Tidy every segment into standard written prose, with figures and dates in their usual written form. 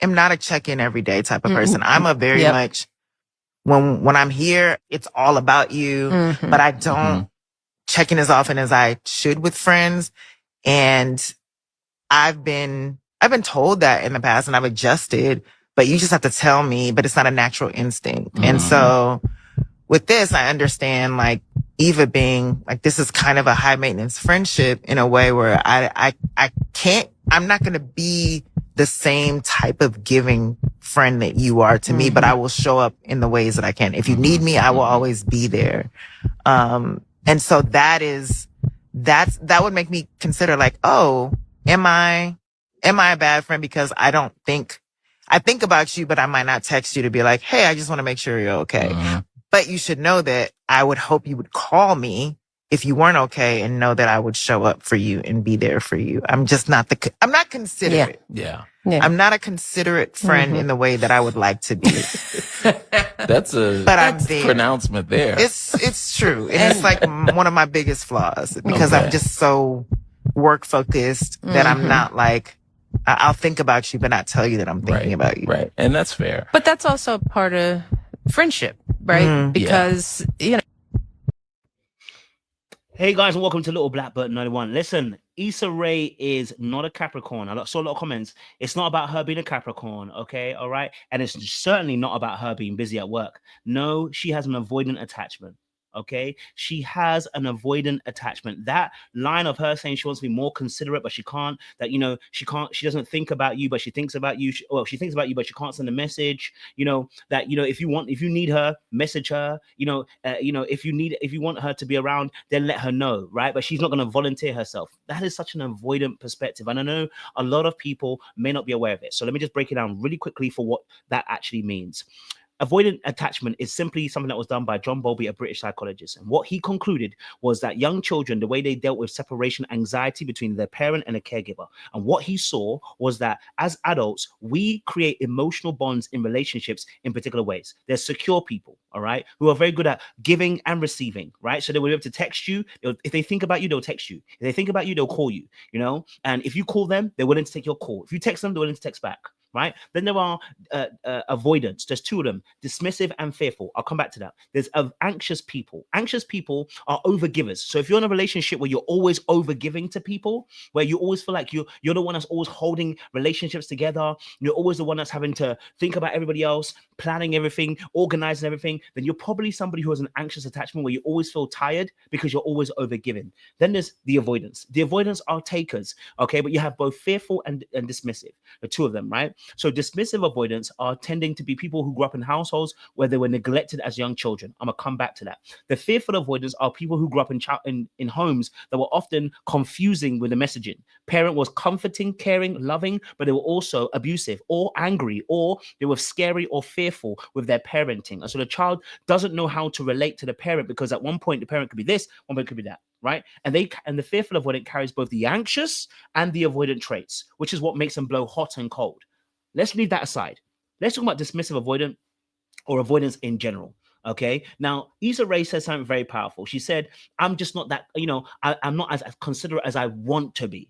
am not a check-in every day type of person. I'm a very much, when I'm here, it's all about you, but I don't check in as often as I should with friends. And I've been told that in the past and I've adjusted, but you just have to tell me, but it's not a natural instinct. And so with this, I understand like Eva being like, this is kind of a high maintenance friendship in a way where I'm not going to be the same type of giving friend that you are to me, but I will show up in the ways that I can. If you need me, I will always be there. And so that would make me consider like, oh, am I a bad friend because I think about you, but I might not text you to be like, hey, I just want to make sure you're okay. But you should know that I would hope you would call me if you weren't okay and know that I would show up for you and be there for you. I'm just not I'm not considerate. Yeah. I'm not a considerate friend in the way that I would like to be. That's a pronouncement there. It's true. And it's like one of my biggest flaws because I'm just so work focused that I'm not like, I'll think about you, but not tell you that I'm thinking about you. Right. And that's fair. But that's also part of friendship, right? Because, you know. Hey guys, and welcome to Little Black Bird 91. Listen, Issa Rae is not a Capricorn. I saw a lot of comments. It's not about her being a Capricorn, okay? All right? And it's certainly not about her being busy at work. No, she has an avoidant attachment. Okay, she has an avoidant attachment. That line of her saying she wants to be more considerate, but she can't. That she doesn't think about you, but she thinks about you. She thinks about you, but she can't send a message. That if you need her, message her. If you want her to be around, then let her know, right? But she's not going to volunteer herself. That is such an avoidant perspective, and I know a lot of people may not be aware of it. So let me just break it down really quickly for what that actually means. Avoidant attachment is simply something that was done by John Bowlby, a British psychologist. And what he concluded was that young children, the way they dealt with separation anxiety between their parent and a caregiver. And what he saw was that as adults, we create emotional bonds in relationships in particular ways. There's secure people, all right, who are very good at giving and receiving, right? So they will be able to text you. If they think about you, they'll text you. If they think about you, they'll call you, and if you call them, they're willing to take your call. If you text them, they're willing to text back. Right. Then there are avoidance. There's two of them, dismissive and fearful. I'll come back to that. There's anxious people. Anxious people are overgivers. So if you're in a relationship where you're always overgiving to people, where you always feel like you're the one that's always holding relationships together, you're always the one that's having to think about everybody else, planning everything, organizing everything, then you're probably somebody who has an anxious attachment where you always feel tired because you're always overgiving. Then there's the avoidance. The avoidance are takers. Okay. But you have both fearful and dismissive, the two of them, right? So dismissive avoidance are tending to be people who grew up in households where they were neglected as young children. I'm gonna come back to that. The fearful avoidance are people who grew up in homes that were often confusing with the messaging. Parent was comforting, caring, loving, but they were also abusive or angry, or they were scary or fearful with their parenting. And so the child doesn't know how to relate to the parent because at one point the parent could be this, one point could be that. Right. And the fearful avoidant carries both the anxious and the avoidant traits, which is what makes them blow hot and cold. Let's leave that aside. Let's talk about dismissive avoidant or avoidance in general. Okay. Now, Issa Rae said something very powerful. She said, I'm just not that, I'm not as considerate as I want to be.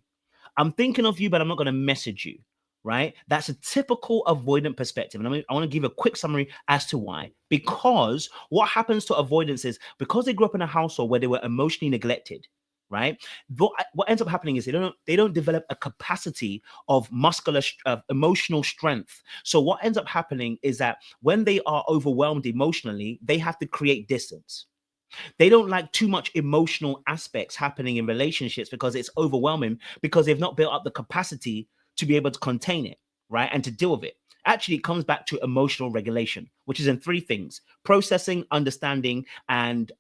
I'm thinking of you, but I'm not going to message you. Right. That's a typical avoidant perspective. And I want to give a quick summary as to why. Because what happens to avoidance is because they grew up in a household where they were emotionally neglected. Right. What ends up happening is they don't develop a capacity of emotional strength. So what ends up happening is that when they are overwhelmed emotionally, they have to create distance. They don't like too much emotional aspects happening in relationships because it's overwhelming, because they've not built up the capacity to be able to contain it, right, and to deal with it. Actually, it comes back to emotional regulation, which is in three things: processing, understanding, and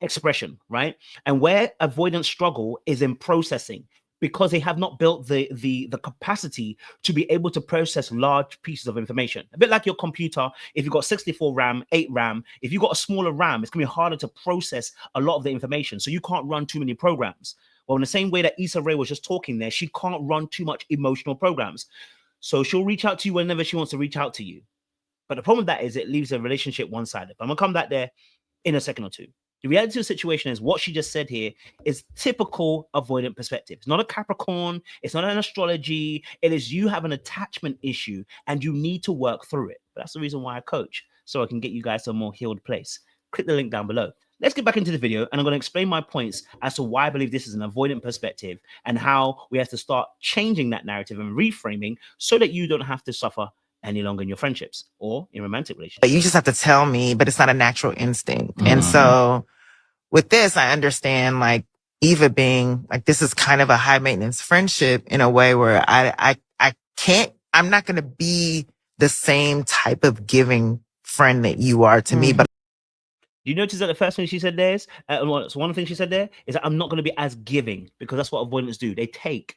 expression, right? And where avoidance struggle is in processing, because they have not built the capacity to be able to process large pieces of information. A bit like your computer. If you've got 64 RAM, 8 RAM, if you've got a smaller RAM, it's gonna be harder to process a lot of the information. So you can't run too many programs. Well, in the same way that Issa Rae was just talking there, she can't run too much emotional programs. So she'll reach out to you whenever she wants to reach out to you. But the problem with that is it leaves a relationship one-sided. But I'm gonna come back there in a second or two. The reality of the situation is what she just said here is typical avoidant perspective. It's not a Capricorn. It's not an astrology. It is you have an attachment issue and you need to work through it. But that's the reason why I coach, so I can get you guys to a more healed place. Click the link down below. Let's get back into the video, and I'm going to explain my points as to why I believe this is an avoidant perspective and how we have to start changing that narrative and reframing so that you don't have to suffer any longer in your friendships or in romantic relationships. But you just have to tell me, but it's not a natural instinct. And so with this, I understand like Eva being like, this is kind of a high maintenance friendship in a way where I'm not going to be the same type of giving friend that you are to me. But you notice that the first thing she said there is, so one thing she said there is that I'm not going to be as giving, because that's what avoidants do. They take.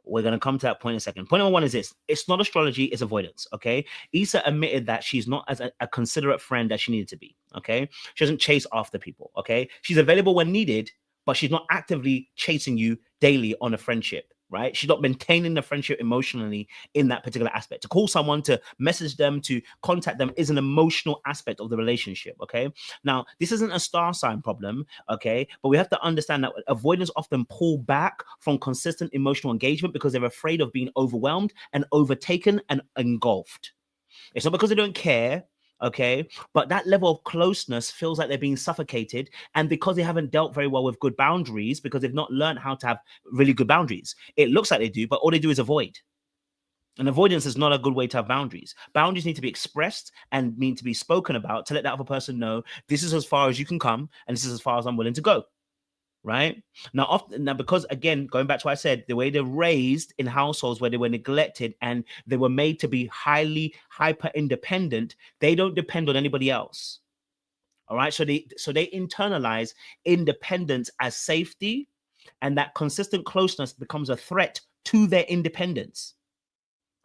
We're going to come to that point in a second. Point number one is this. It's not astrology, it's avoidance, okay? Issa admitted that she's not as a considerate friend that she needed to be, okay? She doesn't chase after people, okay? She's available when needed, but she's not actively chasing you daily on a friendship, right? She's not maintaining the friendship emotionally in that particular aspect. To call someone, to message them, to contact them is an emotional aspect of the relationship, okay? Now, this isn't a star sign problem, okay? But we have to understand that avoidants often pull back from consistent emotional engagement because they're afraid of being overwhelmed and overtaken and engulfed. It's not because they don't care, okay? But that level of closeness feels like they're being suffocated, and because they haven't dealt very well with good boundaries, because they've not learned how to have really good boundaries. It looks like they do, but all they do is avoid. And avoidance is not a good way to have boundaries. Boundaries need to be expressed and need to be spoken about to let that other person know, this is as far as you can come, and this is as far as I'm willing to go. Right now, because again, going back to what I said, the way they're raised in households where they were neglected and they were made to be highly hyper independent, they don't depend on anybody else. All right, so they internalize independence as safety, and that consistent closeness becomes a threat to their independence.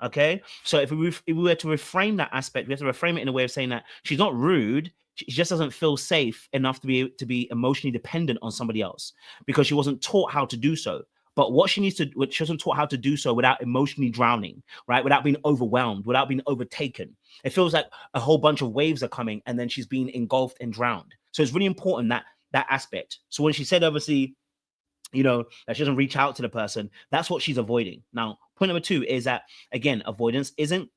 Okay, so if we were to reframe that aspect, we have to reframe it in a way of saying that she's not rude. She just doesn't feel safe enough to be emotionally dependent on somebody else because she wasn't taught how to do so. But what she needs to, she wasn't taught how to do so without emotionally drowning, right? Without being overwhelmed, without being overtaken. It feels like a whole bunch of waves are coming and then she's being engulfed and drowned. So it's really important that aspect. So when she said, obviously, you know, that she doesn't reach out to the person, that's what she's avoiding. Now, point number two is that, again, avoidance isn't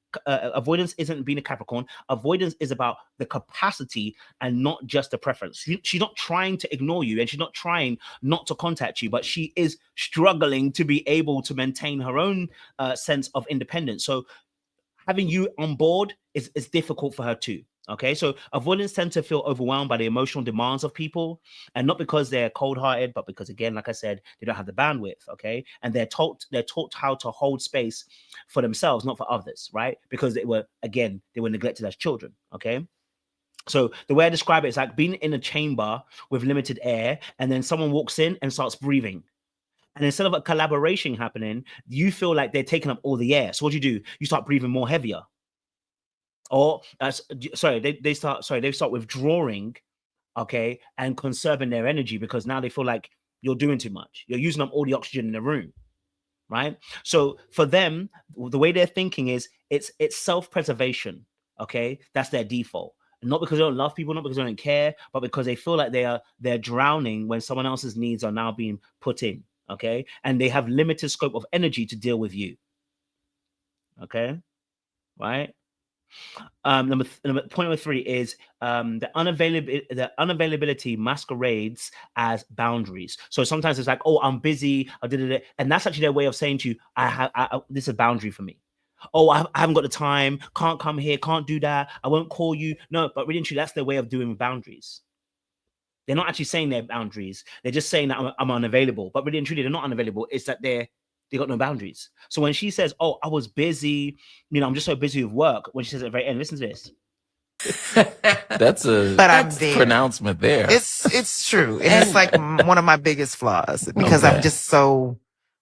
being a Capricorn. Avoidance is about the capacity and not just the preference. She's not trying to ignore you, and she's not trying not to contact you, but she is struggling to be able to maintain her own sense of independence. So having you on board is difficult for her too. Okay, so avoidants tend to feel overwhelmed by the emotional demands of people, and not because they're cold-hearted, but because, again, like I said, they don't have the bandwidth. Okay, and they're taught how to hold space for themselves, not for others, right? Because they were neglected as children. Okay. So the way I describe it is like being in a chamber with limited air, and then someone walks in and starts breathing. And instead of a collaboration happening, you feel like they're taking up all the air. So what do? You start breathing more heavier. Or they start withdrawing, okay, and conserving their energy because now they feel like you're doing too much. You're using up all the oxygen in the room, right? So for them, the way they're thinking is it's self-preservation, okay? That's their default. Not because they don't love people, not because they don't care, but because they feel like they're drowning when someone else's needs are now being put in, okay? And they have limited scope of energy to deal with you, okay? Right? Point number three is the unavailability masquerades as boundaries. So sometimes it's like, oh, I'm busy, and that's actually their way of saying to you, this is a boundary for me. Oh, I haven't got the time, can't come here, can't do that, I won't call you. No, but really and truly, that's their way of doing boundaries. They're not actually saying they're boundaries. They're just saying that I'm unavailable. But really and truly, they're not unavailable. It's that they got no boundaries. So when she says, oh, I was busy, I'm just so busy with work, when she says at the very end, listen to this. That's a pronouncement there. It's true. And it's like one of my biggest flaws because I'm just so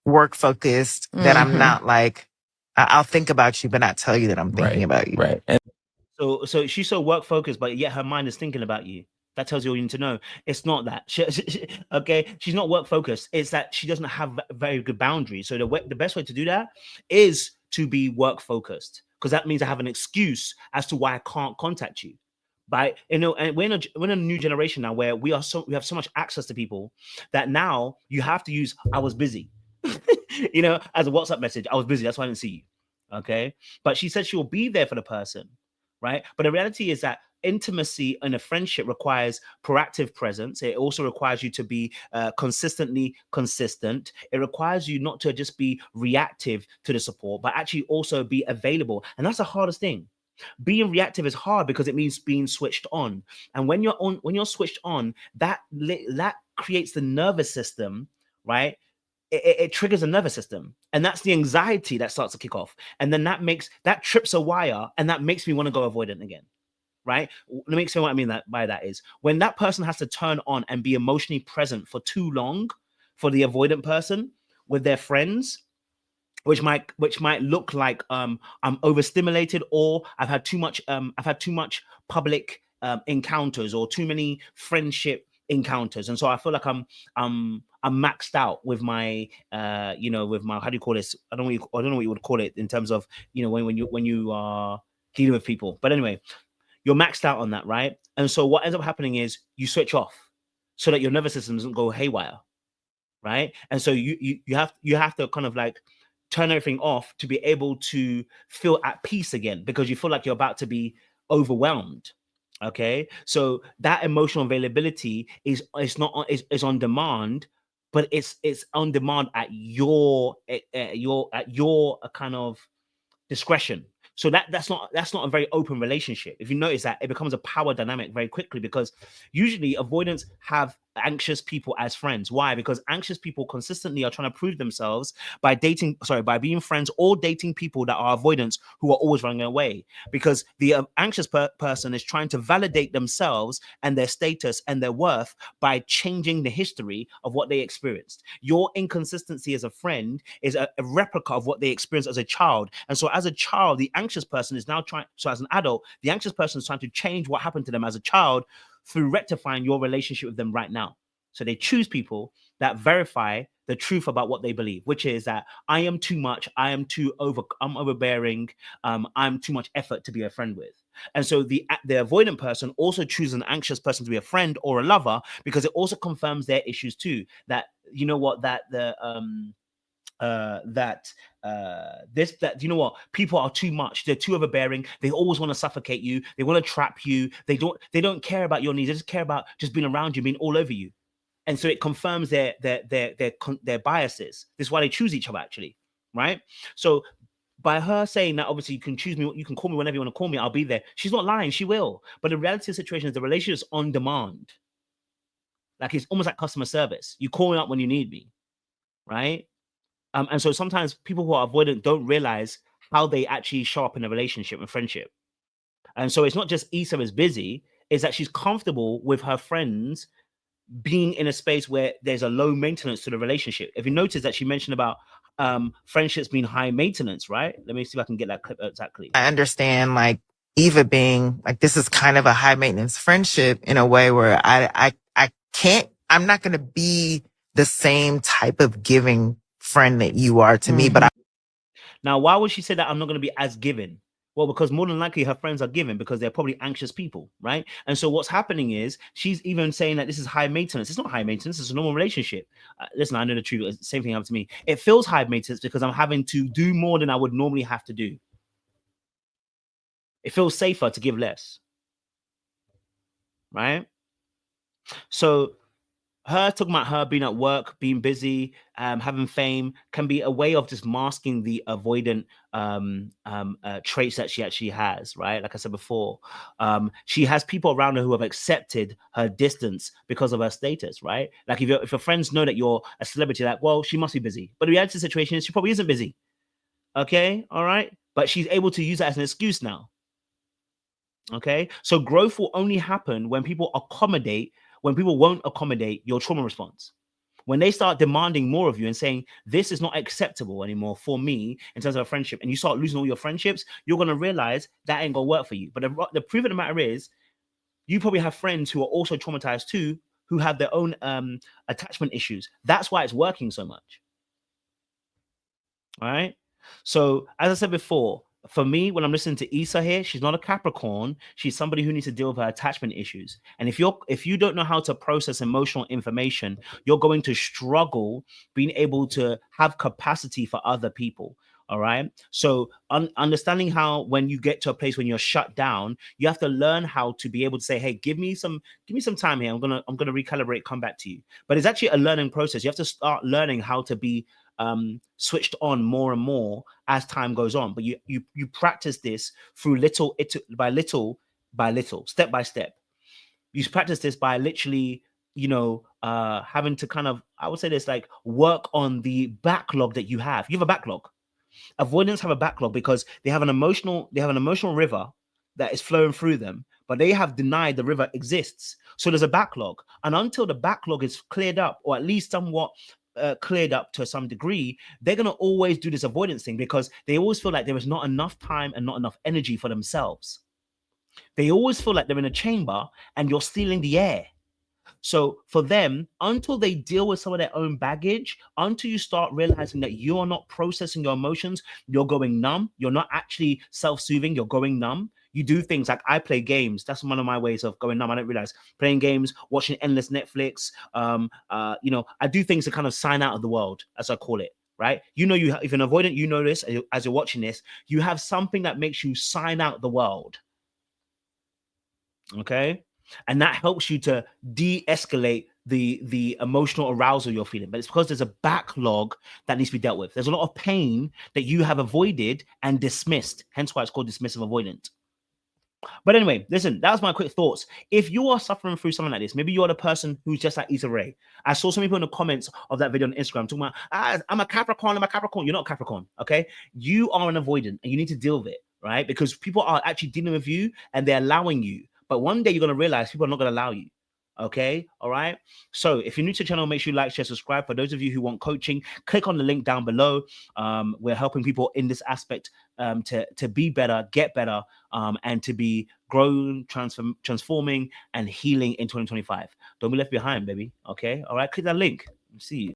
work focused that I'm not like, I'll think about you, but not tell you that I'm thinking about you. Right. So she's so work focused, but yet her mind is thinking about you. That tells you all you need to know. It's not that. Okay, she's not work focused. It's that she doesn't have very good boundaries. So the best way to do that is to be work focused, because that means I have an excuse as to why I can't contact you. and we're in a new generation now where we have so much access to people that now you have to use "I was busy," as a WhatsApp message. "I was busy, that's why I didn't see you." Okay, but she said she will be there for the person, right? But the reality is that intimacy in a friendship requires proactive presence. It also requires you to be consistently consistent. It requires you not to just be reactive to the support, but actually also be available. And that's the hardest thing. Being reactive is hard because it means being switched on. And when you're switched on, that creates the nervous system, right? It triggers a nervous system, and that's the anxiety that starts to kick off. And then that trips a wire, and that makes me want to go avoidant again. Right? Let me explain what I mean by that is when that person has to turn on and be emotionally present for too long for the avoidant person with their friends, which might look like I'm overstimulated, or I've had too much public encounters, or too many friendship encounters, and so I feel like I'm maxed out with my with my, how do you call this? I don't know what you would call it in terms of when you are dealing with people. But anyway, you're maxed out on that, right? And so what ends up happening is you switch off so that your nervous system doesn't go haywire, right? And so you have to kind of like turn everything off to be able to feel at peace again, because you feel like you're about to be overwhelmed. Okay, so that emotional availability is on demand, but it's on demand at your kind of discretion. So that's not a very open relationship. If you notice that, it becomes a power dynamic very quickly, because usually avoidants have anxious people as friends. Why? Because anxious people consistently are trying to prove themselves by being friends or dating people that are avoidants who are always running away. Because the anxious person is trying to validate themselves and their status and their worth by changing the history of what they experienced. Your inconsistency as a friend is a replica of what they experienced as a child. And so as a child, the anxious person is now as an adult, the anxious person is trying to change what happened to them as a child through rectifying your relationship with them right now. So they choose people that verify the truth about what they believe, which is that I am too much, I'm overbearing, I'm too much effort to be a friend with. And so the avoidant person also chooses an anxious person to be a friend or a lover, because it also confirms their issues too. That people are too much, they're too overbearing, they always want to suffocate you, they want to trap you, they don't care about your needs, they just care about just being around you, being all over you. And so it confirms their biases. This is why they choose each other, actually, right? So by her saying that, obviously you can choose me, you can call me whenever you want to call me, I'll be there, she's not lying, she will. But the reality of the situation is the relationship is on demand. Like, it's almost like customer service. You call me up when you need me, right? And so sometimes people who are avoidant don't realize how they actually show up in a relationship and friendship. And so it's not just Issa is busy, it's that she's comfortable with her friends being in a space where there's a low maintenance to the relationship. If you notice that she mentioned about friendships being high maintenance, right? Let me see if I can get that clip exactly. I understand, like, Eva being like, this is kind of a high maintenance friendship in a way where I'm not going to be the same type of giving friend that you are to me. But now, why would she say that I'm not going to be as giving? Well, because more than likely her friends are giving, because they're probably anxious people, right? And so what's happening is she's even saying that this is high maintenance. It's not high maintenance. It's a normal relationship. Listen, I know the truth. Same thing happened to me. It feels high maintenance because I'm having to do more than I would normally have to do. It feels safer to give less, right? So her talking about her being at work, being busy, having fame, can be a way of just masking the avoidant traits that she actually has, right? Like I said before, she has people around her who have accepted her distance because of her status, right? Like if your friends know that you're a celebrity, like, well, she must be busy. But the reality of the situation is she probably isn't busy. Okay, all right? But she's able to use that as an excuse now. Okay, so growth will only happen when people won't accommodate your trauma response. When they start demanding more of you and saying, this is not acceptable anymore for me in terms of a friendship, and you start losing all your friendships, you're going to realize that ain't going to work for you. But the proof of the matter is, you probably have friends who are also traumatized too, who have their own attachment issues. That's why it's working so much. All right. So as I said before, for me, when I'm listening to Issa here, she's not a Capricorn. She's somebody who needs to deal with her attachment issues. And if you don't know how to process emotional information, you're going to struggle being able to have capacity for other people. All right. So understanding how when you get to a place when you're shut down, you have to learn how to be able to say, hey, give me some time here. I'm gonna recalibrate, come back to you. But it's actually a learning process. You have to start learning how to be switched on more and more as time goes on. But you practice this through little by little, step by step. You practice this by literally, having to kind of, I would say this, like, work on the backlog that you have. You have a backlog. Avoidance have a backlog because they have an emotional river that is flowing through them, but they have denied the river exists. So there's a backlog, and until the backlog is cleared up, or at least somewhat cleared up to some degree, they're going to always do this avoidance thing because they always feel like there is not enough time and not enough energy for themselves. They always feel like they're in a chamber and you're stealing the air. So for them, until they deal with some of their own baggage, until you start realizing that you are not processing your emotions, you're going numb. You're not actually self-soothing. You're going numb. You do things like I play games. That's one of my ways of going numb. I don't realize playing games, watching endless Netflix. I do things to kind of sign out of the world, as I call it. Right? If you're an avoidant, you know this as you're watching this. You have something that makes you sign out the world. Okay. And that helps you to de-escalate the emotional arousal you're feeling. But it's because there's a backlog that needs to be dealt with. There's a lot of pain that you have avoided and dismissed. Hence why it's called dismissive avoidant. But anyway, listen, that was my quick thoughts. If you are suffering through something like this, maybe you're the person who's just like Issa Rae. I saw some people in the comments of that video on Instagram talking about, I'm a Capricorn. You're not a Capricorn, okay? You are an avoidant and you need to deal with it, right? Because people are actually dealing with you and they're allowing you. But one day you're going to realize people are not going to allow you. Okay. All right. So if you're new to the channel, make sure you like, share, subscribe. For those of you who want coaching, click on the link down below. We're helping people in this aspect to be better, get better, and to be growing, transforming, and healing in 2025. Don't be left behind, baby. Okay. All right. Click that link. See you.